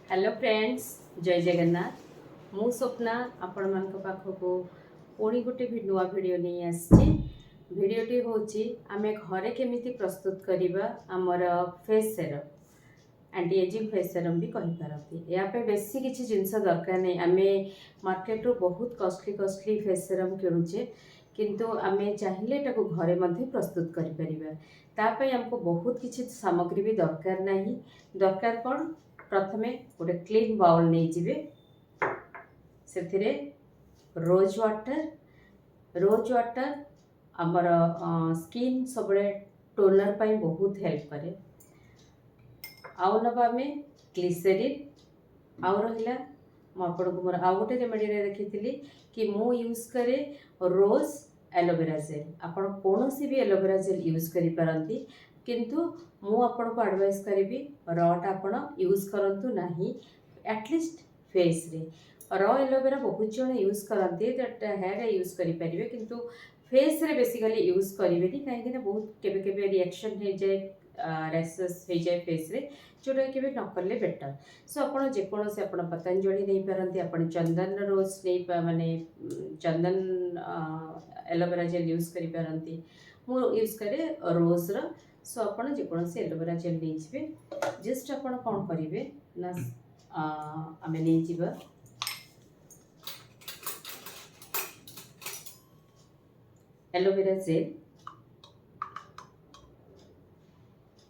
Hello friends, जय जगन्नाथ। मु स्वप्ना आपण मान पाखक पुणी गोटे नुआ भिडियो नहीं आसी। भिडियोटी हूँ आम घरे केमिति प्रस्तुत करवा आमर face serum, anti ageing face serum भी कहींपारती। यहाँ बेसी किसी जिनस दरकार नहीं। आम मार्केट रू बहुत कॉस्टली फेस सेरम किणुचे, किंतु आम चाहिए घरे मध्य प्रस्तुत करें आमको बहुत किसी सामग्री भी दरकार नहीं। दरकार कौन, प्रथमे गोटे क्लीन बाउल नहीं जिवे, से रोज वाटर आमर स्किन सब टोनर पाई बहुत हेल्प करे। आउ नवा में ग्लिसरीन आउ रहिला आपको मोर आउ गोटे रेमेडी देखी कि मु यूज करे रोज एलोवेरा जेल। आपण कौन सी भी एलोवेरा जेल यूज करि पारंती, किंतु मु आपन को एडवाइस करी रटा आपण यूज करंतु नाही। एटलिस्ट फेस रे रॉ एलोवेरा बहुत जन यूज करते हेयर यूज करि परिबे, किंतु फेस रे बेसिकली यूज करेंगे कहीं बहुत केबे केबे रिएक्शन हो जाए, रैशेस हो जाए फेस रे, जोटा कि न कले बेटर। सो आपड़ जेकोसी आप पतंजलि नहीं पारती, आप चंदन रोज नहीं माने चंदन एलोवेरा जेल यूज करि पारंती। मु यूज करे रोज रो। सो आप जेकोसी एलोवेरा जेल नहीं जिवे, जस्ट आप कौन करेंगे ना आम नहीं जीवा एलोवेरा जेल।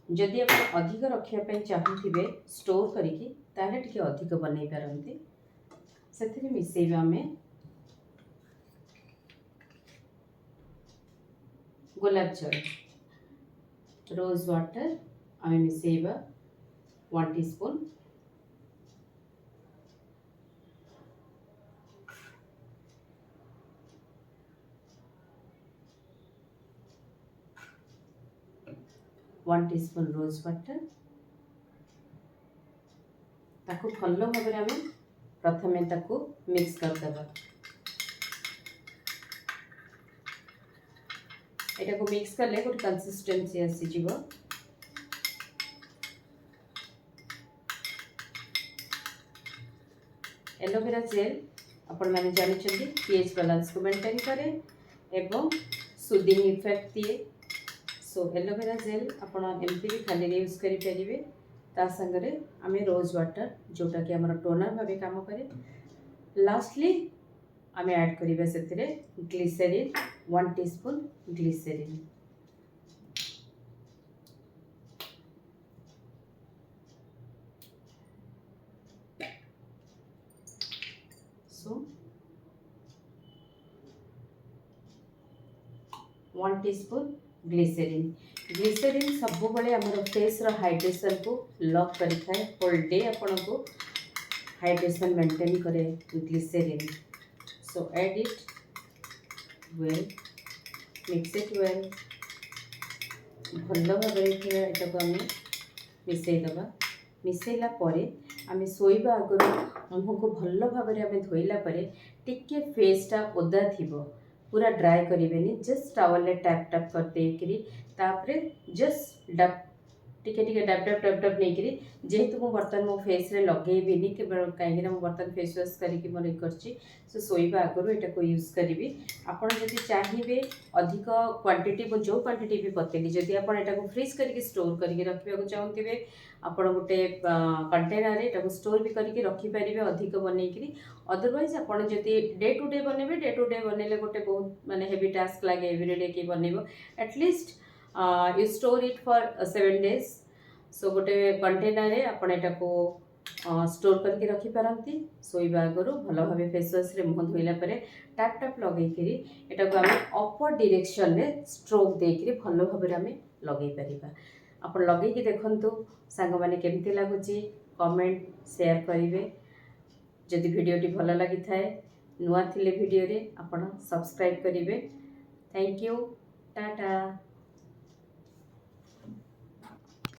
जदि आप अधिक रखापी चाहूे स्टोर करिकी ताले टिके अधिक बनई पारंती। से मिसेबा आम गुलाब जल, रोज वाटर आम मिसेबा 1 टीस्पून, रोज वाटर ताकू भल भाव आम प्रथमे ताकू मिक्स करदेबा। एटा को मिक्स करले गोटे कंसिस्टेंसी आसीजिवो। एलोवेरा जेल आपण माने जानिछन्ती पीएच बैलेंस को मेंटेन करे एवं सुदिंग इफेक्ट दिए। सो एलोवेरा जेल आपण एमती भी खाली यूज करि परिबे। ता संगरे आमे रोज वाटर जोटा कि हमर टोनर भाबे काम करे। लास्टली आमे ऐड करिबा सेतिरे glycerine 1 teaspoon glycerine. So 1 teaspoon glycerine. Glycerine सब बड़े आमर फेस रो हाइड्रेशन को लॉक करि थाए। होल डे आपन को हाइड्रेशन मेंटेन करे glycerine. So add it well, mix it well. भल भाव एटा को आम मिसईदबा। मिसईला परे आम शोइबा आगर मुह को भल भाव आम धोइला परे टिके फेसटा ओदा थिबो, पूरा ड्राई करें। जस्ट टावल टैप टैप करदे तापरे जस्ट डब टिके टिके डब डब डब डब नहीं जेहेतु मु बर्तन मो फेस रे लगेबी कहीं बर्तन फेस वाश करके मोर करछि। सो शोइबा आगु एटा को यूज करी। आपड़ जदि चाहिए अधिक क्वांटिटी जो क्वांटिटी भी बतेली, जदि आप एटा को फ्रीज करके स्टोर करके रखा चाहूे आप गोटे कंटेनर एटा को स्टोर भी करके रखिपारे अधिक बनईकरी। अदरवाइज आपड़ जदि डे टू डे बनइले गोटे बहुत माने हेवी टास्क लगे एवरीडे कि बनइबो। At least you store it for 7 days. So गोटे कंटेनर रे आपण एटा को स्टोर करके रखिपारती। शोइबा आगु भल भाव फेस वाश रे मुह धोइला परे टैप टैप लगेकरी एटा को आम अपर डायरेक्शन रे स्ट्रोक देकरी भल भाव आम लगे परिबा। आपण लगेकी देखंतु सांग माने केमती लागुची, कमेंट शेयर करिवे। जदि वीडियोटी भल लगी थाए नुआ थिले वीडियो रे आपण सब्सक्राइब करिवे। Thank you, Tata.